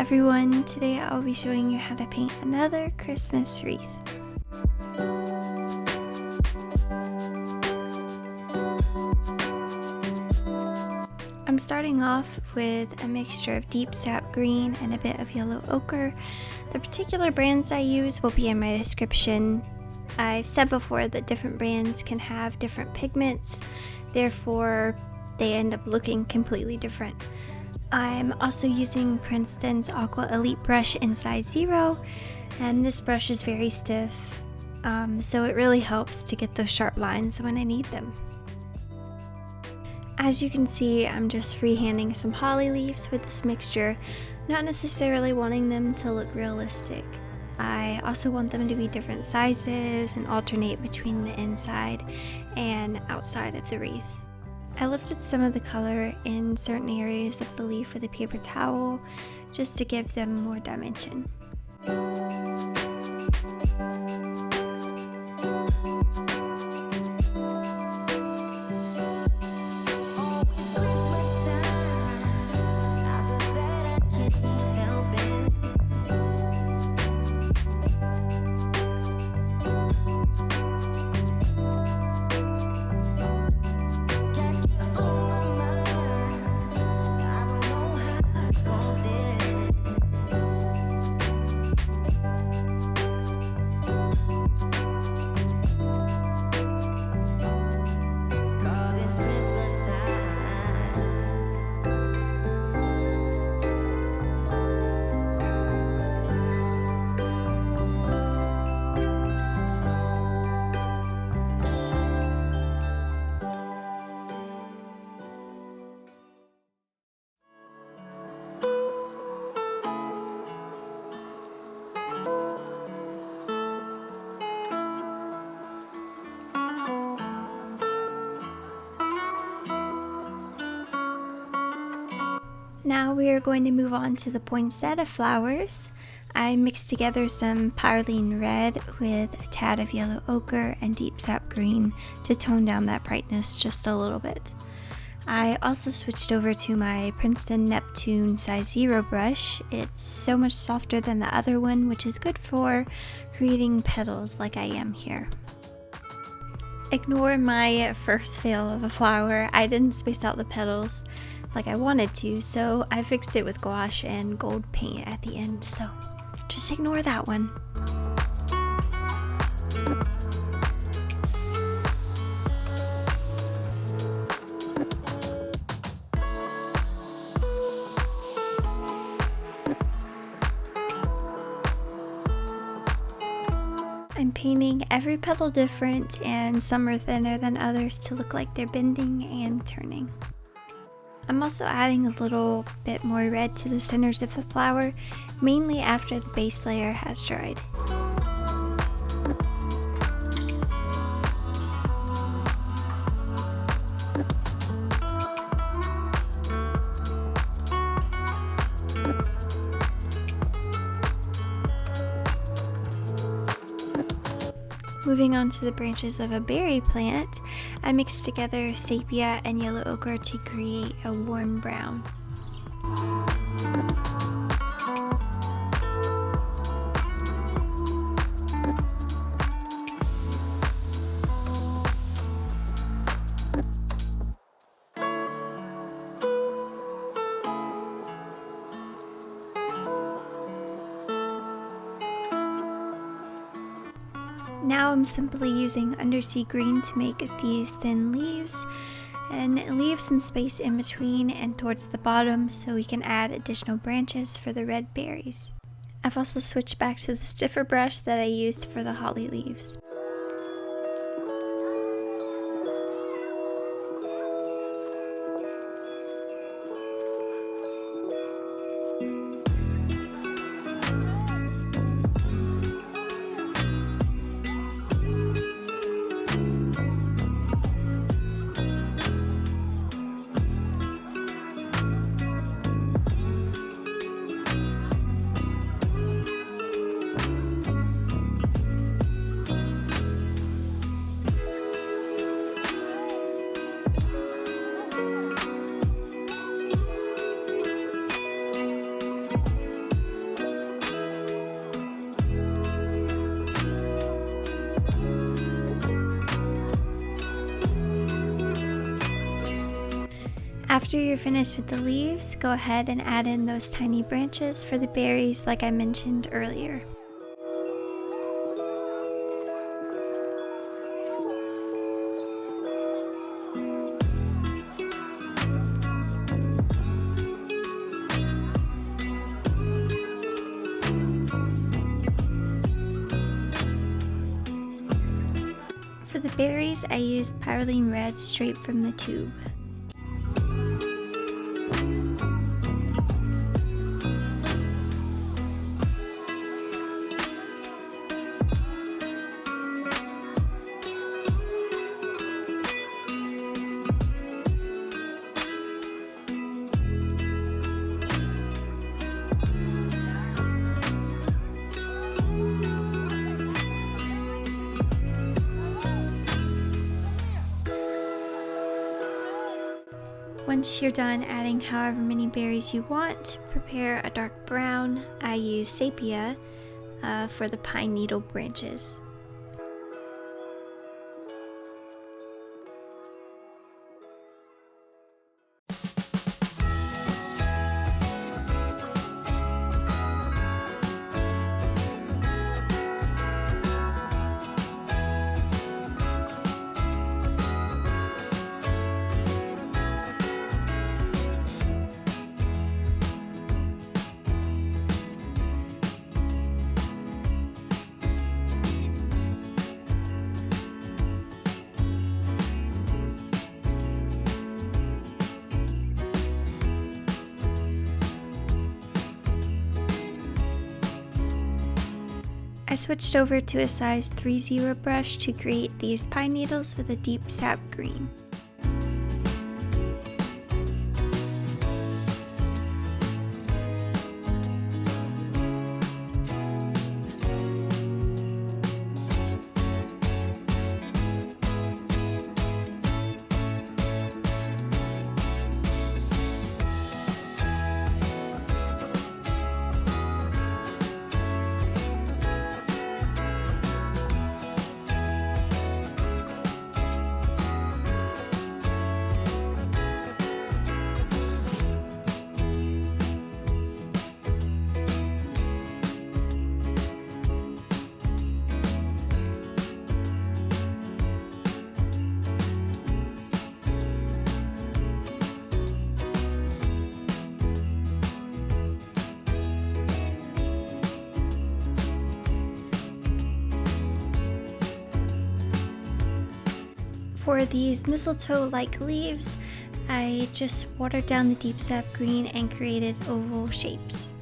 everyone, today I'll be showing you how to paint another Christmas wreath. I'm starting off with a mixture of deep sap green and a bit of yellow ochre. The particular brands I use will be in my description. I've said before that different brands can have different pigments, therefore they end up looking completely different. I'm also using Princeton's Aqua Elite brush in size 0, and this brush is very stiff, so it really helps to get those sharp lines when I need them. As you can see, I'm just freehanding some holly leaves with this mixture, not necessarily wanting them to look realistic. I also want them to be different sizes and alternate between the inside and outside of the wreath. I lifted some of the color in certain areas of the leaf with a paper towel just to give them more dimension. Now we are going to move on to the poinsettia flowers. I mixed together some pyrrolene red with a tad of yellow ochre and deep sap green to tone down that brightness just a little bit. I also switched over to my Princeton Neptune size 0 brush. It's so much softer than the other one, which is good for creating petals like I am here. Ignore my first fail of a flower. I didn't space out the petals like I wanted to, so I fixed it with gouache and gold paint at the end, so just ignore that one. I'm painting every petal different, and some are thinner than others to look like they're bending and turning. I'm also adding a little bit more red to the centers of the flower, mainly after the base layer has dried. Moving on to the branches of a berry plant, I mixed together sepia and yellow ochre to create a warm brown. Now I'm simply using undersea green to make these thin leaves and leave some space in between and towards the bottom so we can add additional branches for the red berries. I've also switched back to the stiffer brush that I used for the holly leaves. After you're finished with the leaves, go ahead and add in those tiny branches for the berries like I mentioned earlier. For the berries, I used Pyroline Red straight from the tube. Once you're done adding however many berries you want, prepare a dark brown. I use sepia for the pine needle branches. I switched over to a size 3/0 brush to create these pine needles with a deep sap green. For these mistletoe-like leaves, I just watered down the deep sap green and created oval shapes.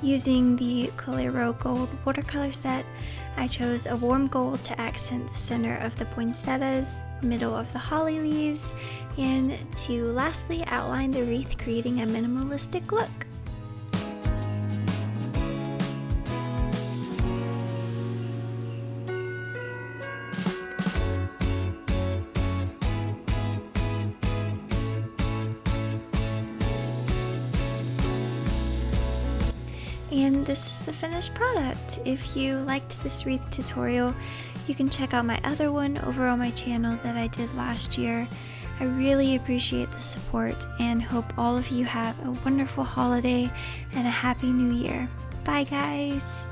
Using the Colero Gold watercolor set, I chose a warm gold to accent the center of the poinsettias, middle of the holly leaves, and to lastly outline the wreath, creating a minimalistic look. And this is the finished product. If you liked this wreath tutorial, you can check out my other one over on my channel that I did last year. I really appreciate the support and hope all of you have a wonderful holiday and a happy new year. Bye guys!